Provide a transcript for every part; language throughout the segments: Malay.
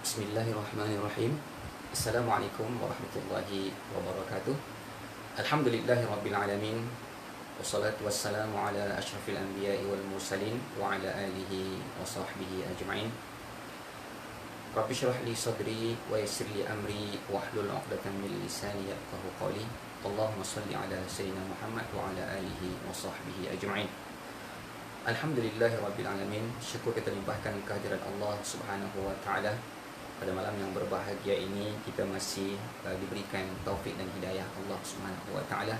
Bismillahirrahmanirrahim. Assalamualaikum warahmatullahi wabarakatuh. Alhamdulillahirabbil alamin. Wassalatu wassalamu ala asyrafil anbiya'i wal mursalin wa ala alihi wa sahbihi ajma'in. Rabbi shrah li sadri wa yassir li amri wahlul 'uqdatam min lisani yafqahu qawli. Allahumma shalli ala sayyidina Muhammad wa ala alihi wa sahbihi ajma'in. Alhamdulillahirabbil alamin. Syukur kita limpahkan kehadiran Allah Subhanahu wa taala. Pada malam yang berbahagia ini kita masih diberikan taufik dan hidayah Allah Subhanahu wa taala,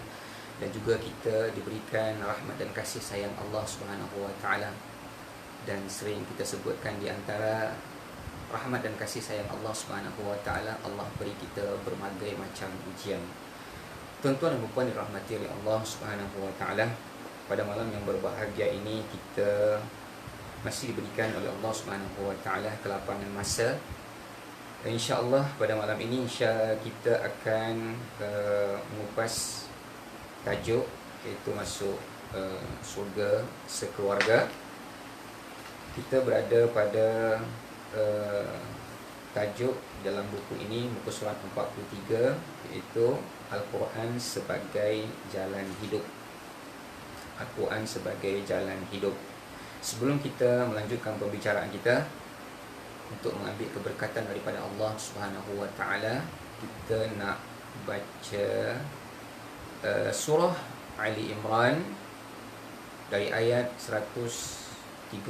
dan juga kita diberikan rahmat dan kasih sayang Allah Subhanahu wa taala. Dan sering kita sebutkan di antara rahmat dan kasih sayang Allah Subhanahu wa taala, Allah beri kita berbagai macam ujian. Tuan-tuan dan puan dirahmati oleh Allah Subhanahu wa taala, pada malam yang berbahagia ini kita masih diberikan oleh Allah Subhanahu wa taala kelapangan masa. InsyaAllah pada malam ini kita akan mengupas tajuk, iaitu masuk surga sekeluarga. Kita berada pada tajuk dalam buku ini, muka surat 43, iaitu Al-Quran sebagai jalan hidup. Al-Quran sebagai jalan hidup. Sebelum kita melanjutkan pembicaraan kita, untuk mengambil keberkatan daripada Allah Subhanahu wa taala, kita nak baca surah Ali Imran dari ayat 133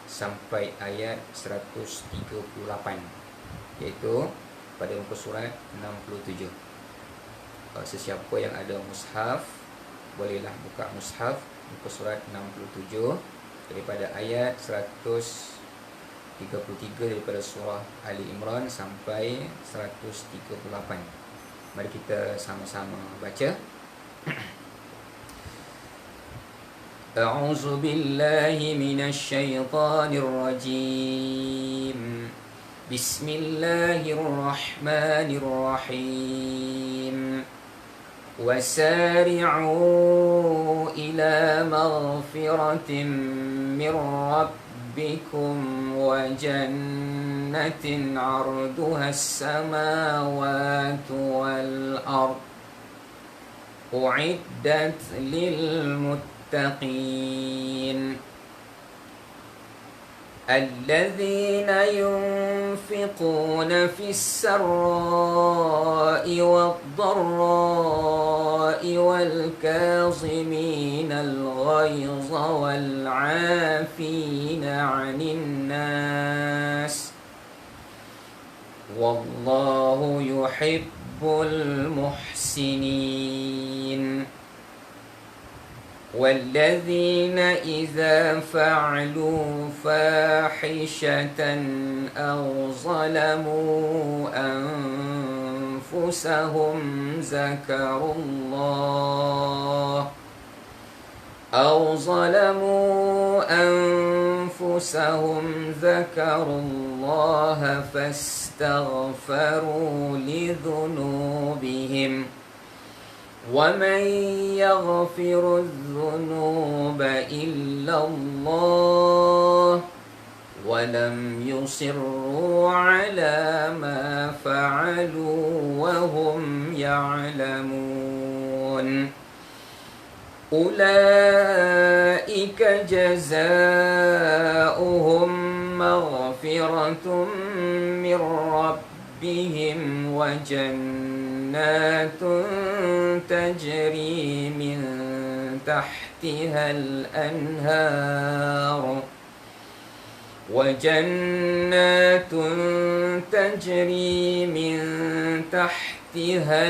sampai ayat 138, iaitu pada muka surat 67. Sesiapa yang ada mushaf, bolehlah buka mushaf muka surat 67 daripada ayat 133 daripada surah Ali Imran sampai 138. Mari kita sama-sama baca. A'udzu billahi minasy syaithanir rajim. Bismillahirrahmanirrahim. Wasari'u ila maghfiratin min ربكم وجنة عرضها السماوات والأرض أعدت للمتقين الذين ينفقون في السراء والضراء والكاظمين الغيظ والعافين عن الناس والله يحب المحسنين والذين إذا فعلوا فاحشة أو ظلموا أنفسهم ذكروا الله فاستغفروا لذنوبهم ومن يغفر الذنوب إلا الله ولم يصروا على ما فعلوا وهم يعلمون أولئك جزاؤهم مغفرة من ربهم وجنات تجري من تحتها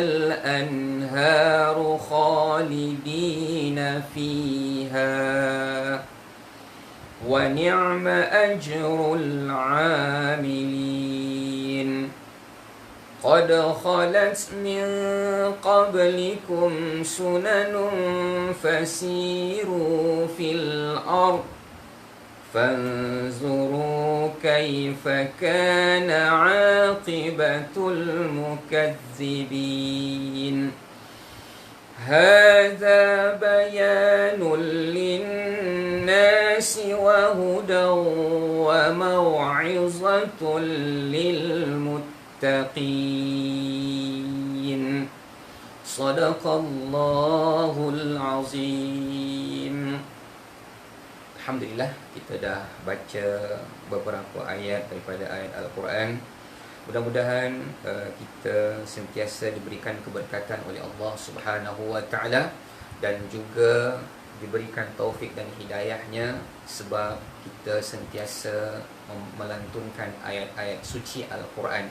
الأنهار خالدين فيها ونعم أجر العاملين قد خلت من قبلكم سنن فسيروا في الأرض فانظروا كيف كان عاقبة المكذبين هذا بيان للناس وهدى وموعظة للمتقين صدق الله العظيم. Alhamdulillah, kita dah baca beberapa ayat daripada ayat Al-Quran. Mudah-mudahan kita sentiasa diberikan keberkatan oleh Allah Subhanahu wa Ta'ala dan juga diberikan taufik dan hidayahnya, sebab kita sentiasa melantunkan ayat-ayat suci Al-Quran.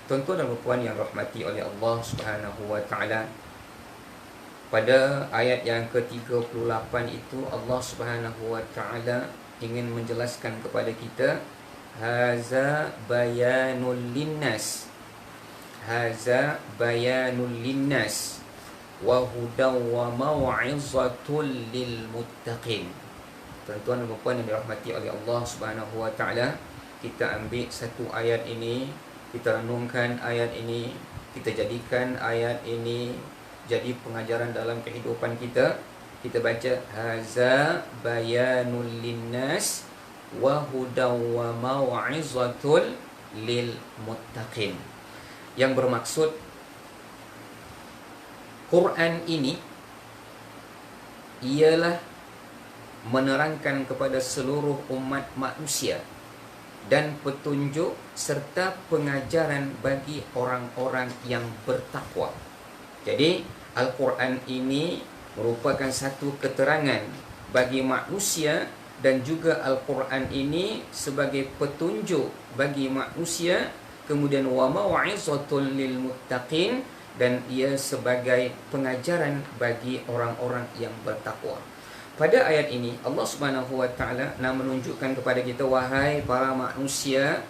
Tuan-tuan dan puan yang rahmati oleh Allah Subhanahu wa Ta'ala, pada ayat yang ke-38 itu Allah Subhanahu wa Ta'ala ingin menjelaskan kepada kita, haza bayanul linnas, haza bayanul linnas wa hudaw wa mau'izatul lil muttaqin. Tuan-tuan dan puan yang dirahmati oleh Allah Subhanahu wa Ta'ala, kita ambil satu ayat ini, kita renungkan ayat ini, kita jadikan ayat ini jadi pengajaran dalam kehidupan kita. Kita baca haza bayanul linnas wa hudaw wa mau'izatul lil muttaqin, yang bermaksud Quran ini ialah menerangkan kepada seluruh umat manusia dan petunjuk serta pengajaran bagi orang-orang yang bertakwa. Jadi Al-Quran ini merupakan satu keterangan bagi manusia, dan juga Al-Quran ini sebagai petunjuk bagi manusia, kemudian wa mau'izatul lil muttaqin, dan ia sebagai pengajaran bagi orang-orang yang bertakwa. Pada ayat ini Allah Subhanahu wa Ta'ala nak menunjukkan kepada kita, wahai para manusia,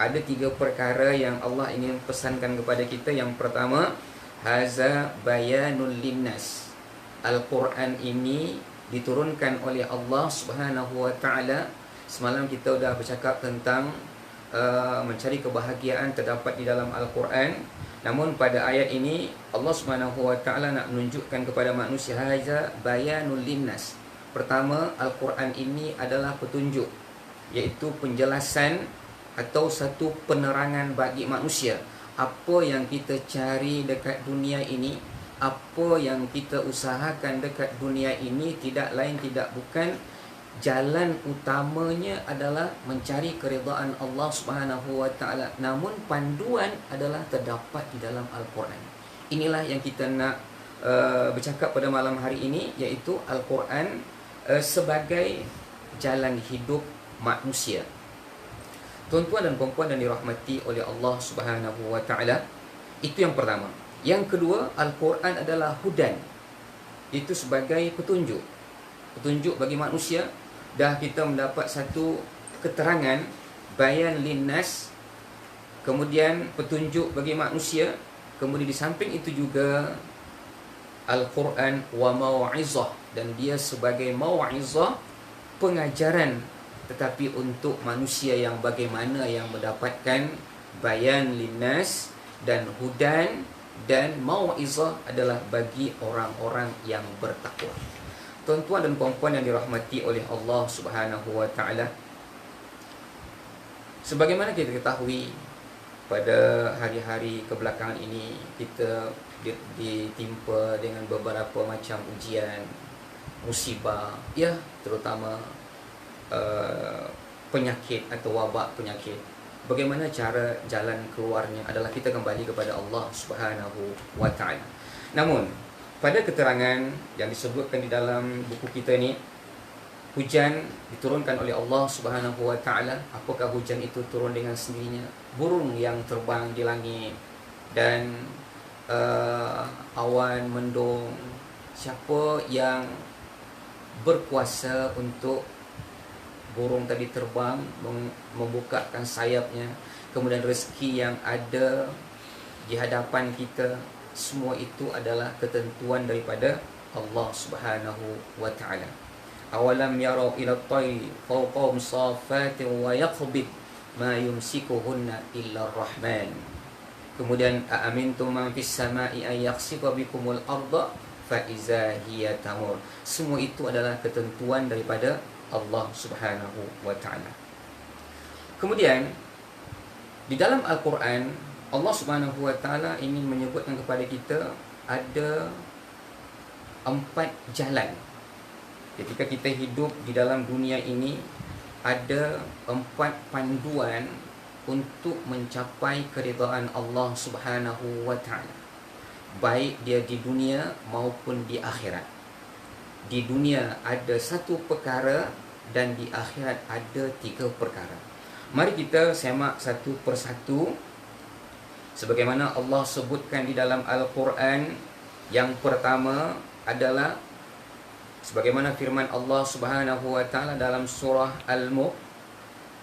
ada 3 perkara yang Allah ingin pesankan kepada kita. Yang pertama, haza bayanul linnas. Al-Quran ini diturunkan oleh Allah Subhanahu wa Ta'ala. Semalam kita dah bercakap tentang mencari kebahagiaan terdapat di dalam Al-Quran. Namun pada ayat ini Allah Subhanahu wa Ta'ala nak menunjukkan kepada manusia, haza bayanul linnas. Pertama, Al-Quran ini adalah petunjuk, iaitu penjelasan atau satu penerangan bagi manusia. Apa yang kita cari dekat dunia ini, apa yang kita usahakan dekat dunia ini, tidak lain tidak bukan, jalan utamanya adalah mencari keridaan Allah Subhanahu wa Ta'ala. Namun panduan adalah terdapat di dalam Al-Quran. Inilah yang kita nak bercakap pada malam hari ini, iaitu Al-Quran sebagai jalan hidup manusia. Tuan-tuan dan puan-puan yang dirahmati oleh Allah Subhanahu wa Ta'ala, itu yang pertama. Yang kedua, Al-Quran adalah hudan, itu sebagai petunjuk, petunjuk bagi manusia. Dah kita mendapat satu keterangan, bayan linnas, kemudian petunjuk bagi manusia. Kemudian di samping itu juga Al-Quran wa mau'izah, dan dia sebagai mau'izah, pengajaran, tetapi untuk manusia yang bagaimana yang mendapatkan bayan linnas dan hudan, dan mau'izah adalah bagi orang-orang yang bertakwa. Tuan-tuan dan puan-puan yang dirahmati oleh Allah Subhanahu wa Ta'ala, sebagaimana kita ketahui, pada hari-hari kebelakangan ini kita ditimpa dengan beberapa macam ujian, musibah, ya, terutama penyakit atau wabak penyakit. Bagaimana cara jalan keluarnya adalah kita kembali kepada Allah Subhanahu wa Ta'ala. Namun pada keterangan yang disebutkan di dalam buku kita ni, hujan diturunkan oleh Allah Subhanahu wa Ta'ala. Apakah hujan itu turun dengan sendirinya? Burung yang terbang di langit dan awan mendung. Siapa yang berkuasa untuk burung tadi terbang, membukakan sayapnya, kemudian rezeki yang ada di hadapan kita, semua itu adalah ketentuan daripada Allah Subhanahu wa Ta'ala. Awalam yarau ila at-tayri fawqahum safatin wa yaqbid ma yumsikuhunna illa ar-rahman. Kemudian aamintum man fis sama'i ay yakhsifa bikumul arda fa iza hiya tamur. Semua itu adalah ketentuan daripada Allah Subhanahu wa Ta'ala. Kemudian di dalam Al-Quran Allah Subhanahu Wa Taala ingin menyebutkan kepada kita ada 4 jalan ketika kita hidup di dalam dunia ini. Ada 4 panduan untuk mencapai keridhaan Allah Subhanahu Wa Taala, baik dia di dunia maupun di akhirat. Di dunia ada 1 perkara dan di akhirat ada 3 perkara. Mari kita semak satu persatu sebagaimana Allah sebutkan di dalam Al-Quran. Yang pertama adalah sebagaimana firman Allah Subhanahu Wa Taala dalam surah Al-Mulk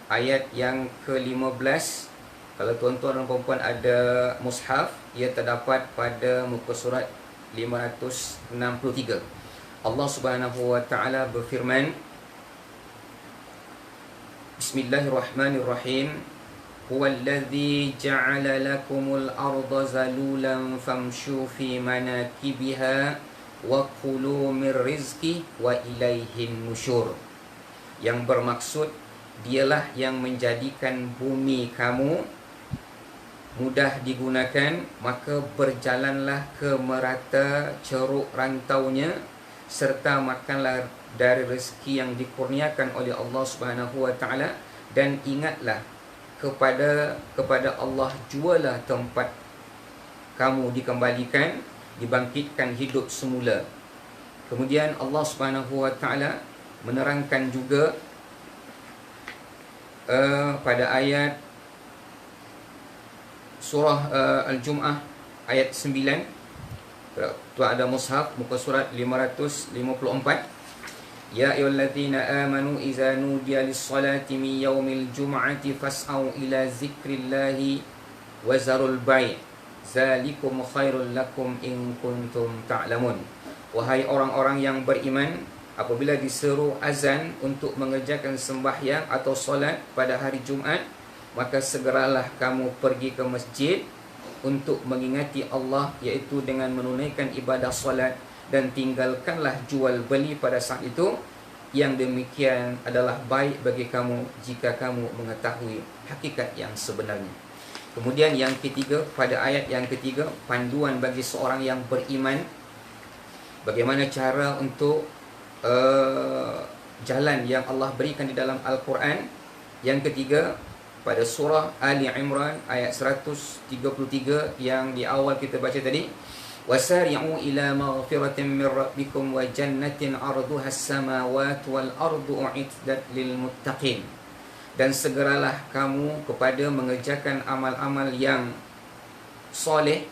ayat yang ke-15. Kalau tuan-tuan dan puan-puan ada mushaf, ia terdapat pada muka surat 563. Allah Subhanahu Wa Taala berfirman, Bismillahirrahmanirrahim. Huwallazi ja'ala lakumul arda zalulan famshu fi manakibiha wa kulu min rizqi wa ilaihin nusyur. Yang bermaksud, dialah yang menjadikan bumi kamu mudah digunakan, maka berjalanlah ke merata ceruk rantaunya, serta makanlah dari rezeki yang dikurniakan oleh Allah Subhanahu Wa Taala, dan ingatlah kepada Allah jualah tempat kamu dikembalikan, dibangkitkan hidup semula. Kemudian Allah Subhanahu Wa Taala menerangkan juga pada ayat surah Al-Jum'ah ayat 9. Tuan ada mushaf muka surat 554. Ya ayyuhallazina amanu idza nudiya lis-salati min yaumil jum'ati fas'au ila zikrillahi wa zarul bai' zalikum khairul lakum in kuntum ta'lamun. Wahai orang-orang yang beriman, apabila diseru azan untuk mengerjakan sembahyang atau solat pada hari Jumaat, maka segeralah kamu pergi ke masjid untuk mengingati Allah, iaitu dengan menunaikan ibadah solat, dan tinggalkanlah jual beli pada saat itu. Yang demikian adalah baik bagi kamu jika kamu mengetahui hakikat yang sebenarnya. Kemudian yang ketiga, pada ayat yang ketiga, panduan bagi seorang yang beriman, bagaimana cara untuk jalan yang Allah berikan di dalam Al-Quran. Yang ketiga, pada surah Ali Imran ayat 133 yang di awal kita baca tadi, wasari'u ila maghfiratin min rabbikum wa jannatin 'arduha as-samawati wal ardu u'iddat lil muttaqin. Dan segeralah kamu kepada mengerjakan amal-amal yang soleh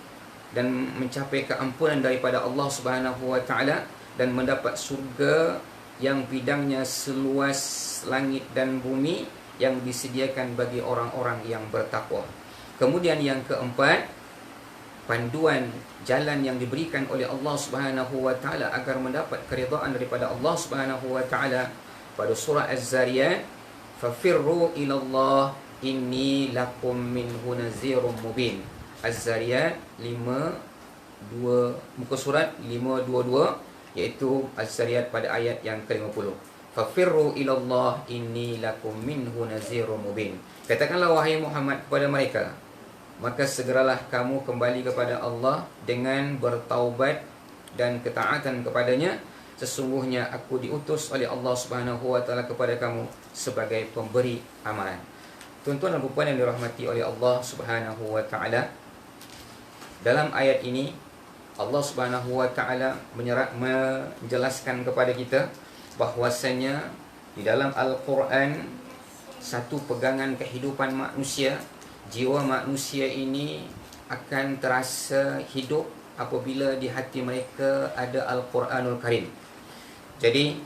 dan mencapai keampunan daripada Allah Subhanahu Wa Taala, dan mendapat surga yang bidangnya seluas langit dan bumi, yang disediakan bagi orang-orang yang bertakwa. Kemudian yang keempat, panduan jalan yang diberikan oleh Allah Subhanahu Wa Taala agar mendapat keridhaan daripada Allah Subhanahu Wa Taala pada surah Az-Zariyat, fafirru ilallah inni lakum minhu nazirum mubin. Az-Zariyat 52, muka surat 522, iaitu Az-Zariyat pada ayat yang ke-50. Fafirru ilallah inni lakum minhu nazirum mubin. Katakanlah wahai Muhammad kepada mereka, maka segeralah kamu kembali kepada Allah dengan bertaubat dan ketaatan kepadanya. Sesungguhnya aku diutus oleh Allah Subhanahu Wa Taala kepada kamu sebagai pemberi amaran. Tuan-tuan dan puan yang dirahmati oleh Allah Subhanahu Wa Taala, dalam ayat ini Allah Subhanahu Wa Taala menjelaskan kepada kita bahwasanya di dalam Al-Quran satu pegangan kehidupan manusia, jiwa manusia ini akan terasa hidup apabila di hati mereka ada Al-Quranul Karim. Jadi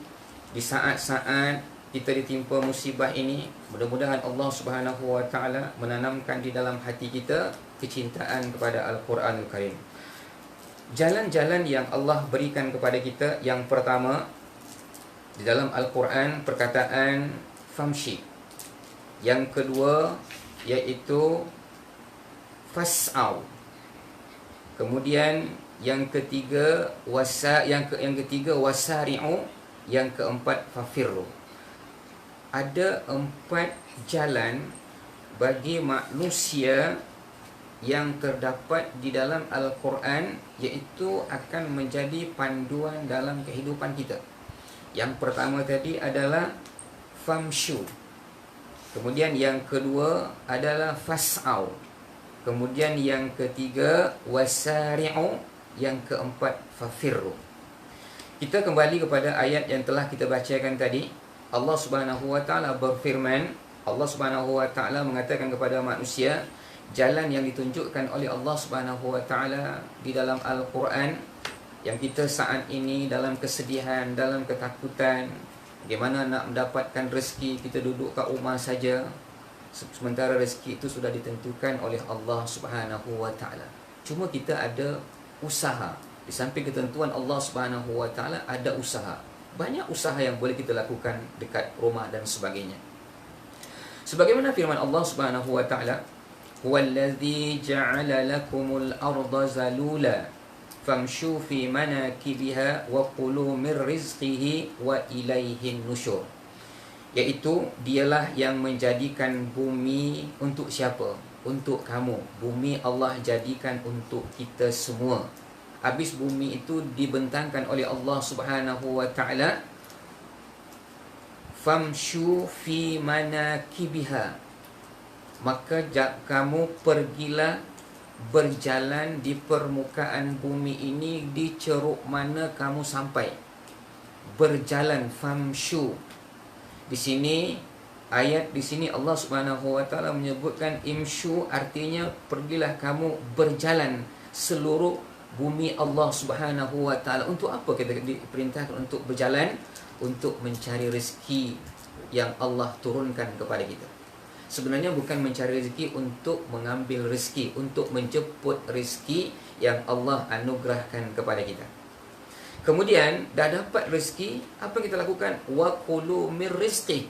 di saat-saat kita ditimpa musibah ini, mudah-mudahan Allah Subhanahu Wa Taala menanamkan di dalam hati kita kecintaan kepada Al-Quranul Karim. Jalan-jalan yang Allah berikan kepada kita, yang pertama di dalam Al-Quran perkataan famshi. Yang kedua iaitu fas'au. Kemudian yang ketiga wasari'u. Yang keempat fafirru. Ada 4 jalan bagi manusia yang terdapat di dalam Al-Quran, iaitu akan menjadi panduan dalam kehidupan kita. Yang pertama tadi adalah famshu. Kemudian yang kedua adalah fas'au. Kemudian yang ketiga wasari'u. Yang keempat fafirru. Kita kembali kepada ayat yang telah kita bacakan tadi. Allah Subhanahu wa taala berfirman, Allah Subhanahu wa taala mengatakan kepada manusia, jalan yang ditunjukkan oleh Allah Subhanahu wa taala di dalam Al-Quran, yang kita saat ini dalam kesedihan, dalam ketakutan, bagaimana nak mendapatkan rezeki, kita duduk kat rumah saja, sementara rezeki itu sudah ditentukan oleh Allah Subhanahu wa taala. Cuma kita ada usaha. Di samping ketentuan Allah Subhanahu wa taala, ada usaha. Banyak usaha yang boleh kita lakukan dekat rumah dan sebagainya. Sebagaimana firman Allah Subhanahu wa taala, "Huwallazi ja'ala lakumul arda zalula famshu fi manakibiha wa kulu mir rizqihi wa ilaihin nusyur." Iaitu dialah yang menjadikan bumi untuk siapa? Untuk kamu. Bumi Allah jadikan untuk kita semua. Habis bumi itu dibentangkan oleh Allah Subhanahu wa taala, famshu fi manakibiha, maka kamu pergilah berjalan di permukaan bumi ini, di ceruk mana kamu sampai. Berjalan, famshu. Di sini ayat di sini Allah Subhanahu wa taala menyebutkan imshu, artinya pergilah kamu berjalan seluruh bumi Allah Subhanahu wa taala. Untuk apa kita diperintahkan untuk berjalan? Untuk mencari rezeki yang Allah turunkan kepada kita. Sebenarnya bukan mencari rezeki untuk mengambil rezeki, untuk menjemput rezeki yang Allah anugerahkan kepada kita. Kemudian dah dapat rezeki, apa kita lakukan? Wa kulu mir rizqi.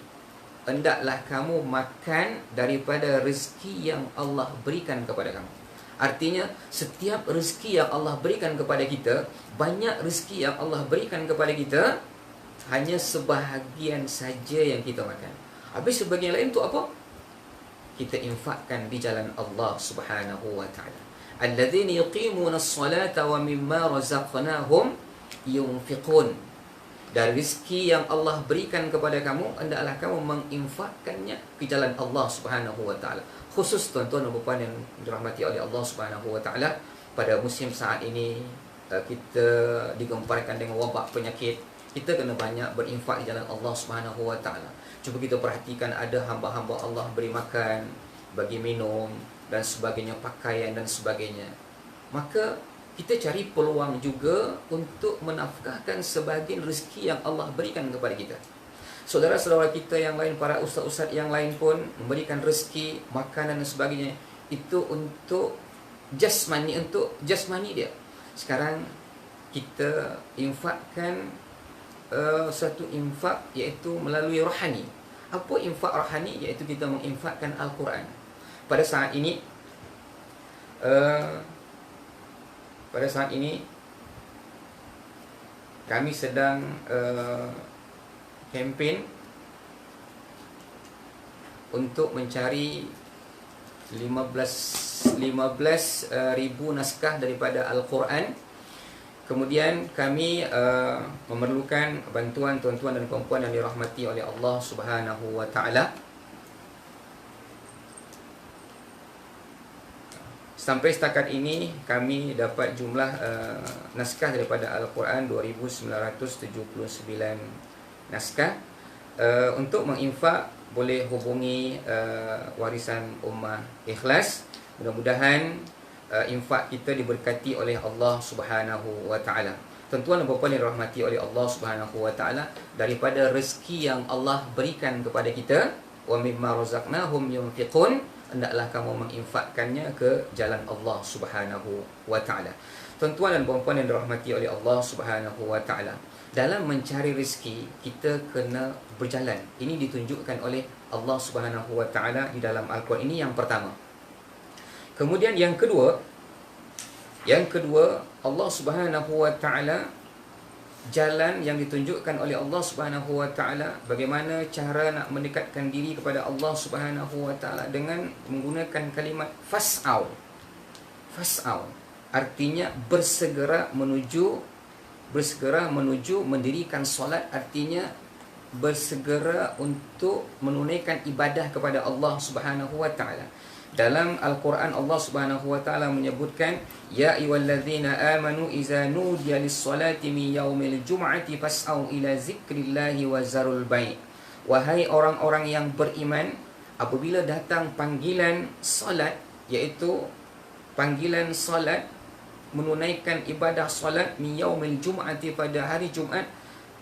Hendaklah kamu makan daripada rezeki yang Allah berikan kepada kamu. Artinya setiap rezeki yang Allah berikan kepada kita, banyak rezeki yang Allah berikan kepada kita, hanya sebahagian saja yang kita makan. Habis sebahagian lain untuk apa? Kita infakkan di jalan Allah Subhanahu wa taala. Alladzina yuqimuna as-salata wa mimma razaqnahum yunfiqun. Dari rezeki yang Allah berikan kepada kamu, hendaklah kamu menginfakkannya ke jalan Allah Subhanahu wa taala. Khusus tuan-tuan dan puan yang dirahmati oleh Allah Subhanahu wa taala, pada musim saat ini kita digemparkan dengan wabak penyakit. Kita kena banyak berinfak di jalan Allah Subhanahu wa taala. Cuba kita perhatikan, ada hamba-hamba Allah beri makan, bagi minum dan sebagainya, pakaian dan sebagainya. Maka kita cari peluang juga untuk menafkahkan sebahagian rezeki yang Allah berikan kepada kita. Saudara-saudara kita yang lain, para ustaz-ustaz yang lain pun memberikan rezeki, makanan dan sebagainya. Itu untuk jasmani, dia. Sekarang kita infakkan satu infak, iaitu melalui rohani. Apa infak rohani? Iaitu kita menginfakkan Al-Quran. Pada saat ini kami sedang kempen untuk mencari 15,000 naskah daripada Al-Quran. Kemudian kami memerlukan bantuan tuan-tuan dan puan-puan yang dirahmati oleh Allah Subhanahu wa taala. Sampai setakat ini kami dapat jumlah naskah daripada Al-Quran 2979 naskah. Untuk menginfak boleh hubungi Warisan Ummah Ikhlas. Mudah-mudahan infak kita diberkati oleh Allah Subhanahu wa taala. Tuan-tuan dan puan-puan yang dirahmati oleh Allah Subhanahu wa taala, daripada rezeki yang Allah berikan kepada kita, wa mimma razaqnahum yunfiqun, hendaklah kamu menginfakkannya ke jalan Allah Subhanahu wa taala. Tuan-tuan dan puan-puan yang dirahmati oleh Allah Subhanahu wa taala, dalam mencari rezeki kita kena berjalan. Ini ditunjukkan oleh Allah Subhanahu wa taala di dalam Al-Quran. Ini yang pertama. Kemudian yang kedua, Allah Subhanahu wa taala jalan yang ditunjukkan oleh Allah Subhanahu wa taala, bagaimana cara nak mendekatkan diri kepada Allah Subhanahu wa taala dengan menggunakan kalimat fas'au. Fas'au artinya bersegera menuju mendirikan solat, artinya bersegera untuk menunaikan ibadah kepada Allah Subhanahu wa taala. Dalam Al-Quran Allah Subhanahu wa taala menyebutkan, ya ayyuhallazina amanu iza nudiya lis-salati min yaumil jum'ati fas'au ila zikrillahi wa zarul bai'. Wahai orang-orang yang beriman, apabila datang panggilan salat, iaitu panggilan salat, menunaikan ibadah salat min yaumil jum'ati, pada hari Jumaat,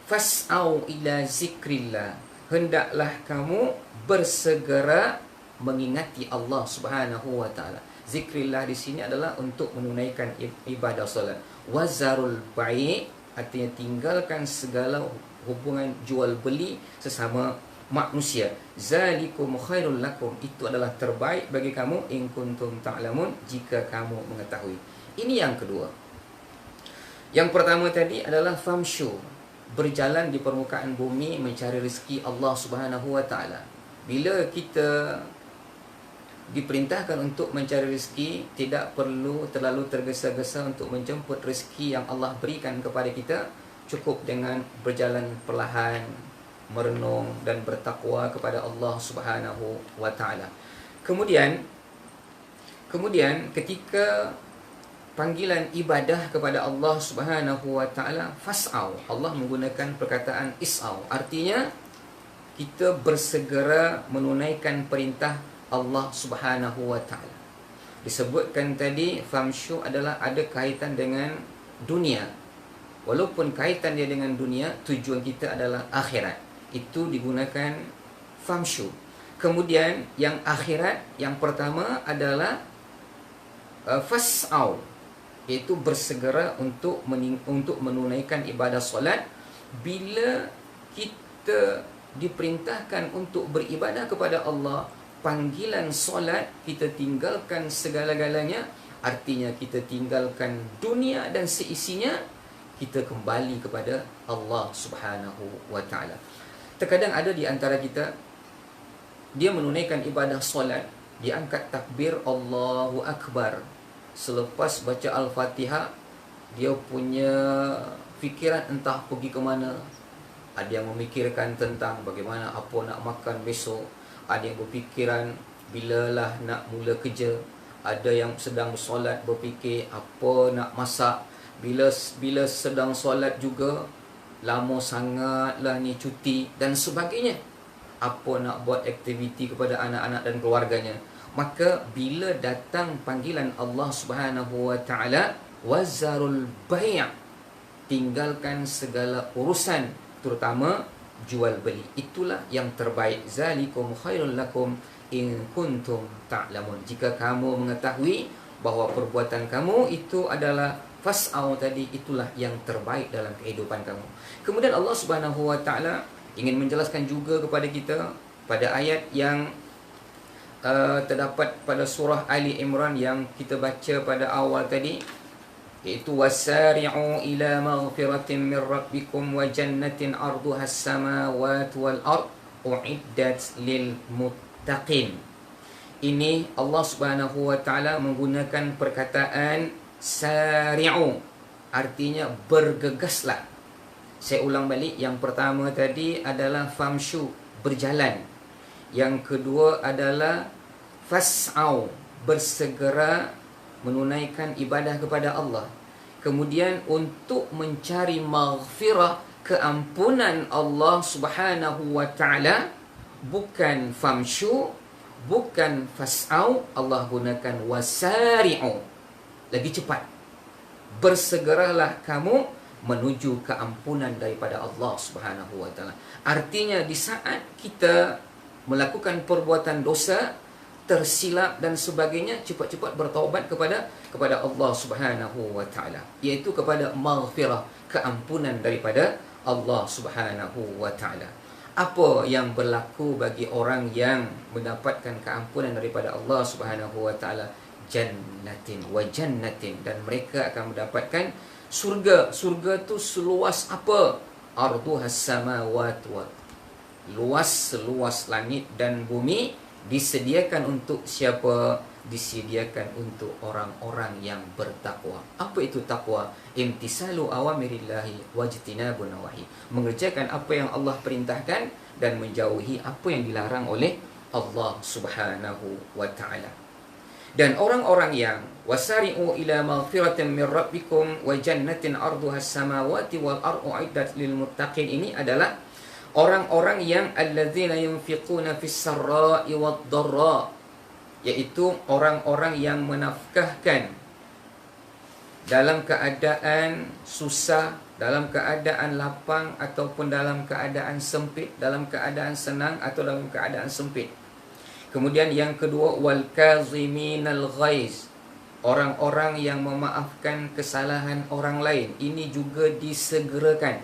fas'au ila zikrillah, hendaklah kamu bersegera mengingati Allah Subhanahu wa taala. Zikrillah di sini adalah untuk menunaikan ibadah solat. Wazarul bai', artinya tinggalkan segala hubungan jual beli sesama manusia. Zalikum khairul lakum, itu adalah terbaik bagi kamu, in kuntum ta'lamun, jika kamu mengetahui. Ini yang kedua. Yang pertama tadi adalah famshu, berjalan di permukaan bumi mencari rezeki Allah Subhanahu wa taala. Bila kita diperintahkan untuk mencari rezeki, tidak perlu terlalu tergesa-gesa untuk menjemput rezeki yang Allah berikan kepada kita. Cukup dengan berjalan perlahan, merenung dan bertakwa kepada Allah Subhanahu wa taala. Kemudian ketika panggilan ibadah kepada Allah Subhanahu wa taala, fas'au, Allah menggunakan perkataan is'au, artinya kita bersegera menunaikan perintah Allah Subhanahu wa taala. Disebutkan tadi famshu adalah ada kaitan dengan dunia. Walaupun kaitan dia dengan dunia, tujuan kita adalah akhirat. Itu digunakan famshu. Kemudian yang akhirat, yang pertama adalah fas'au, iaitu bersegera untuk menunaikan ibadah solat. Bila kita diperintahkan untuk beribadah kepada Allah, panggilan solat, kita tinggalkan segala-galanya, artinya kita tinggalkan dunia dan seisinya, kita kembali kepada Allah Subhanahu wa taala. Terkadang ada di antara kita, dia menunaikan ibadah solat, dia angkat takbir Allahu Akbar, selepas baca Al-Fatihah, dia punya fikiran entah pergi ke mana. Ada yang memikirkan tentang bagaimana apa nak makan besok, ada yang berfikiran bilalah nak mula kerja, ada yang sedang bersolat berfikir apa nak masak, bila sedang solat juga lama sangatlah ni cuti dan sebagainya, apa nak buat aktiviti kepada anak-anak dan keluarganya. Maka bila datang panggilan Allah Subhanahu wa taala, wazarul bai', tinggalkan segala urusan, terutama jual beli. Itulah yang terbaik. Zalikum khairul lakum in kuntum ta'lamun, jika kamu mengetahui bahawa perbuatan kamu itu adalah fas'au tadi, itulah yang terbaik dalam kehidupan kamu. Kemudian Allah Subhanahu wa taala ingin menjelaskan juga kepada kita pada ayat yang terdapat pada surah Ali Imran yang kita baca pada awal tadi, iaitu wasari'u ila maghfiratin min rabbikum wa jannatin arduha as-samawati wal ard uiddat lil muttaqin. Ini Allah Subhanahu wa taala menggunakan perkataan sari'u, artinya bergegaslah. Saya ulang balik, yang pertama tadi adalah famshu, berjalan. Yang kedua adalah fas'au, bersegera menunaikan ibadah kepada Allah. Kemudian untuk mencari maghfirah, keampunan Allah Subhanahu wa taala, bukan famshu, bukan fas'au, Allah gunakan wasari'u, lagi cepat. Bersegeralah kamu menuju keampunan daripada Allah Subhanahu wa taala. Artinya di saat kita melakukan perbuatan dosa, tersilap dan sebagainya, cepat-cepat bertaubat kepada Allah Subhanahu wa taala, iaitu kepada maghfirah, keampunan daripada Allah Subhanahu wa taala. Apa yang berlaku bagi orang yang mendapatkan keampunan daripada Allah Subhanahu wa taala? Jannatin wa jannatin, dan mereka akan mendapatkan Surga, surga tu seluas apa? Arduhas samawat wal, luas seluas langit dan bumi. Disediakan untuk siapa? Disediakan untuk orang-orang yang bertakwa. Apa itu takwa? Imtisalu awamirillahi wajtinabun nawahi, mengerjakan apa yang Allah perintahkan dan menjauhi apa yang dilarang oleh Allah Subhanahu wa taala. Dan orang-orang yang wasari'u ila maghfiratin min rabbikum wa jannatin arduha as-samawati wal ardu uiddat lil muttaqin, ini adalah orang-orang yang alladzina yunfiquna fis sarra'i wad dharra, yaitu orang-orang yang menafkahkan dalam keadaan susah, dalam keadaan lapang, ataupun dalam keadaan sempit, dalam keadaan senang atau dalam keadaan sempit. Kemudian yang kedua, wal kaziminal ghaiz, orang-orang yang memaafkan kesalahan orang lain. Ini juga disegerakan.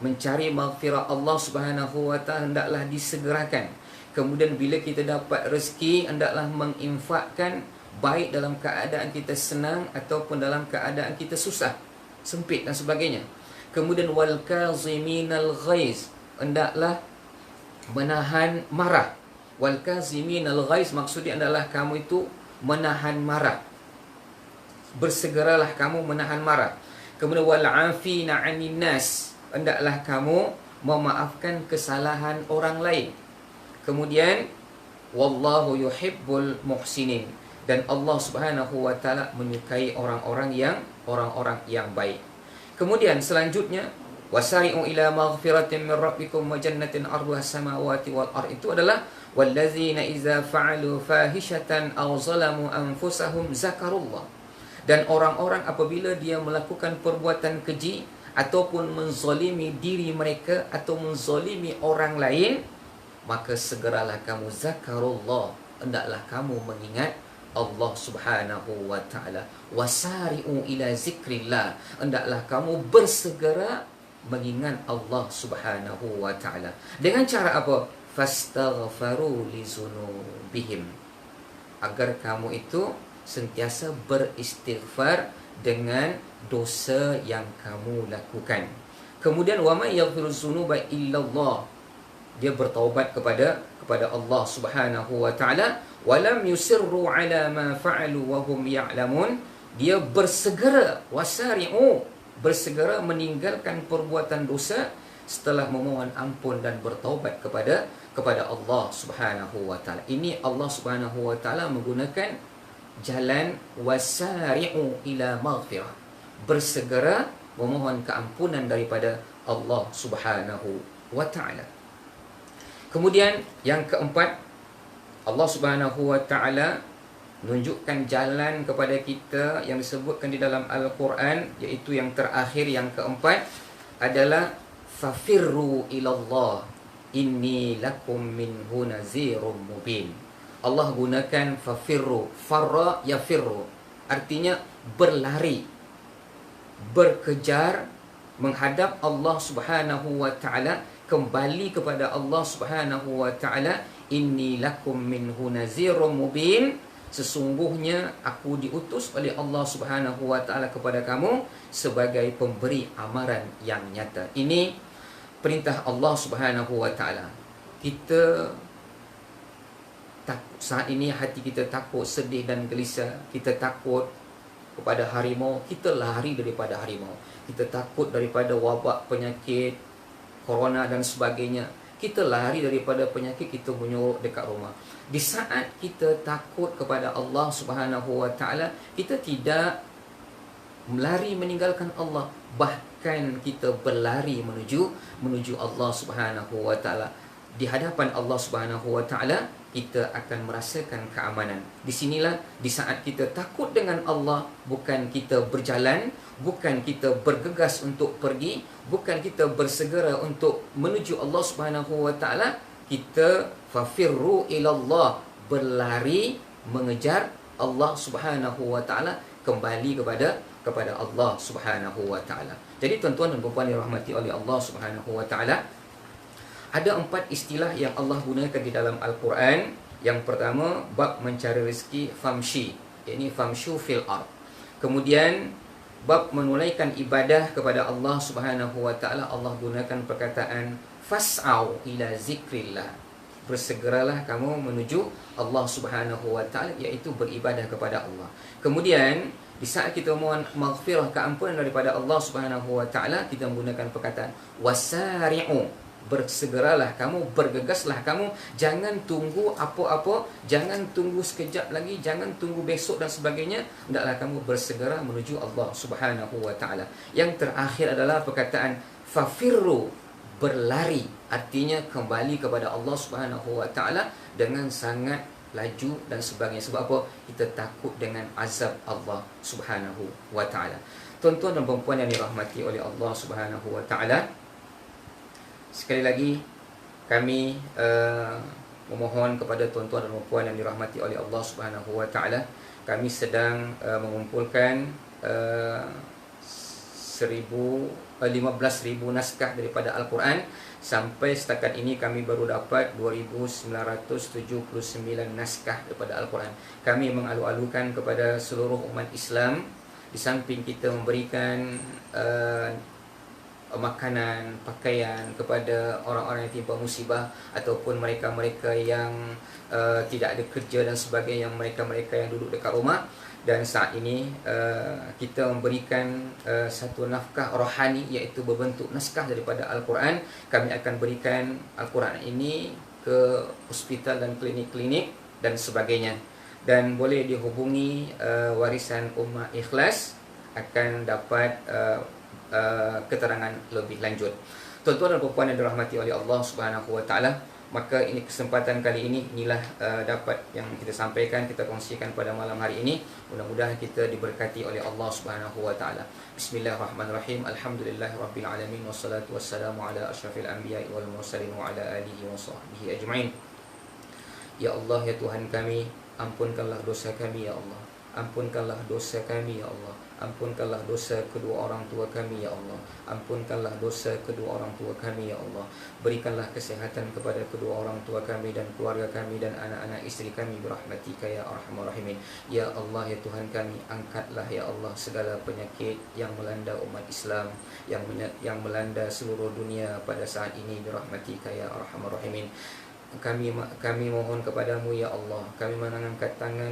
Mencari maghfirah Allah Subhanahu wa taala hendaklah disegerakan. Kemudian bila kita dapat rezeki, hendaklah menginfakkan, baik dalam keadaan kita senang ataupun dalam keadaan kita susah, sempit dan sebagainya. Kemudian wal kaziminal ghaiz, hendaklah menahan marah. Wal kaziminal ghaiz maksudnya adalah kamu itu menahan marah. Bersegeralah kamu menahan marah. Kemudian wal afina 'anil nas, hendaklah kamu memaafkan kesalahan orang lain. Kemudian wallahu yuhibbul muhsinin, dan Allah Subhanahu wa taala menyukai orang-orang yang baik. Kemudian selanjutnya wasari'u ila maghfiratin min rabbikum wa jannatin 'arduha as-samawati wal ard, itu adalah wallazina idza fa'alu fahishatan aw zalamu anfusahum zakarullah, dan orang-orang apabila dia melakukan perbuatan keji ataupun menzalimi diri mereka atau menzalimi orang lain, maka segeralah kamu zakarullah, hendaklah kamu mengingat Allah Subhanahu wa taala. Wasari'u ila zikrillah, hendaklah kamu bersegera mengingat Allah Subhanahu wa taala. Dengan cara apa? Fastaghfaru li dzunubihim, agar kamu itu sentiasa beristighfar dengan dosa yang kamu lakukan. Kemudian wa may yaghfiruz dzunuba illallah, dia bertaubat kepada Allah Subhanahu wa taala. Walam yusirru ala ma fa'alu wa hum ya'lamun, dia bersegera, wasari'u, bersegera meninggalkan perbuatan dosa setelah memohon ampun dan bertaubat kepada Allah Subhanahu wa taala. Ini Allah Subhanahu wa taala menggunakan jalan wasari'u ila maghfirah, bersegera memohon keampunan daripada Allah Subhanahu wa taala. Kemudian yang keempat, Allah Subhanahu wa taala menunjukkan jalan kepada kita yang disebutkan di dalam Al-Quran, iaitu yang terakhir, yang keempat adalah fafirru ilallah inni lakum minhu nazirum mubin. Allah gunakan fafirru, farra yafirru, artinya berlari, berkejar menghadap Allah Subhanahu wa taala, kembali kepada Allah Subhanahu wa taala. Inni lakum minhu nazirum mubin, sesungguhnya aku diutus oleh Allah Subhanahu wa taala kepada kamu sebagai pemberi amaran yang nyata. Ini perintah Allah Subhanahu wa taala. Kita takut saat ini, hati kita takut, sedih dan gelisah. Kita takut kepada harimau, kita lari daripada harimau. Kita takut daripada wabak penyakit corona dan sebagainya, kita lari daripada penyakit, kita menyuruh dekat rumah. Di saat kita takut kepada Allah Subhanahu wa taala, kita tidak melari meninggalkan Allah, bahkan kita berlari menuju Allah Subhanahu wa taala. Di hadapan Allah Subhanahu wa taala kita akan merasakan keamanan. Di sinilah, di saat kita takut dengan Allah, bukan kita berjalan, bukan kita bergegas untuk pergi, bukan kita bersegera untuk menuju Allah Subhanahu wa taala, kita fafirru ilallah, berlari mengejar Allah Subhanahu wa taala, kembali kepada Allah Subhanahu wa taala. Jadi tuan-tuan dan puan-puan yang dirahmati oleh Allah Subhanahu wa taala, ada 4 istilah yang Allah gunakan di dalam Al-Quran. Yang pertama, bab mencari rezeki, famshi, yakni famshu fil ard. Kemudian bab menunaikan ibadah kepada Allah Subhanahu wa taala, Allah gunakan perkataan fas'au ila zikrillah. Bersegeralah kamu menuju Allah Subhanahu wa taala, iaitu beribadah kepada Allah. Kemudian di saat kita mohon maghfirah, keampunan daripada Allah Subhanahu wa taala, kita menggunakan perkataan wasari'u. Bersegeralah kamu, bergegaslah kamu, jangan tunggu apa-apa, jangan tunggu sekejap lagi, jangan tunggu besok dan sebagainya. Hendaklah kamu bersegera menuju Allah Subhanahu wa taala. Yang terakhir adalah perkataan fafirru, berlari, artinya kembali kepada Allah Subhanahu wa taala dengan sangat laju dan sebagainya. Sebab apa? Kita takut dengan azab Allah Subhanahu wa taala. Tuan-tuan dan puan-puan yang dirahmati oleh Allah Subhanahu wa taala, sekali lagi kami memohon kepada tuan-tuan dan puan yang dirahmati oleh Allah Subhanahu wa taala, kami sedang mengumpulkan 15,000 naskah daripada Al-Quran. Sampai setakat ini kami baru dapat 2,979 naskah daripada Al-Quran. Kami mengalu-alukan kepada seluruh umat Islam, di samping kita memberikan makanan, pakaian kepada orang-orang yang timpa musibah, ataupun mereka-mereka yang tidak ada kerja dan sebagainya, mereka-mereka yang duduk dekat rumah. Dan saat ini kita memberikan satu nafkah rohani, iaitu berbentuk naskah daripada Al-Quran. Kami akan berikan Al-Quran ini ke hospital dan klinik-klinik dan sebagainya. Dan boleh dihubungi Warisan Ummah Ikhlas, akan dapat keterangan lebih lanjut. Tuan-tuan dan puan yang dirahmati oleh Allah Subhanahu wa taala, maka ini kesempatan kali ini, inilah dapat yang kita sampaikan, kita kongsikan pada malam hari ini. Mudah-mudahan kita diberkati oleh Allah Subhanahu wa taala. Bismillahirrahmanirrahim. Alhamdulillahirabbil alamin, wassalatu wassalamu ala asyrafil anbiya'i wal mursalin wa ala alihi wa sahbihi ajma'in. Ya Allah, ya Tuhan kami, ampunkanlah dosa kami ya Allah. Ampunkanlah dosa kami ya Allah. Ampunkanlah dosa kedua orang tua kami ya Allah. Ampunkanlah dosa kedua orang tua kami ya Allah. Berikanlah kesehatan kepada kedua orang tua kami dan keluarga kami dan anak-anak isteri kami birahmatika ya arhamar rahimin. Ya Allah, ya Tuhan kami, angkatlah ya Allah segala penyakit yang melanda umat Islam, yang melanda seluruh dunia pada saat ini birahmatika ya arhamar rahimin. Kami mohon kepadamu ya Allah. Kami mengangkat tangan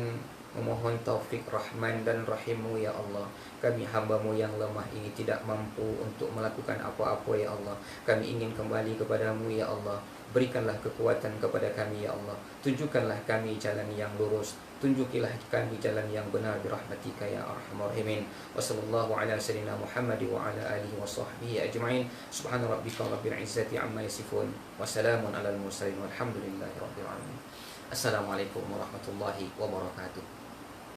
memohon taufik rahman dan rahimmu ya Allah. Kami hamba-Mu yang lemah ini tidak mampu untuk melakukan apa-apa ya Allah. Kami ingin kembali kepadamu ya Allah. Berikanlah kekuatan kepada kami ya Allah. Tunjukkanlah kami jalan yang lurus. Tunjukilah kami jalan yang benar birahmatika ya arhamar rahimin. Wa sallallahu ala sayyidina Muhammad wa ala alihi wa sahbihi ajma'in. Subhana rabbika rabbil izzati amma yasifun. Wa salamun alal mursalin walhamdulillahi rabbil alamin. Assalamualaikum warahmatullahi wabarakatuh.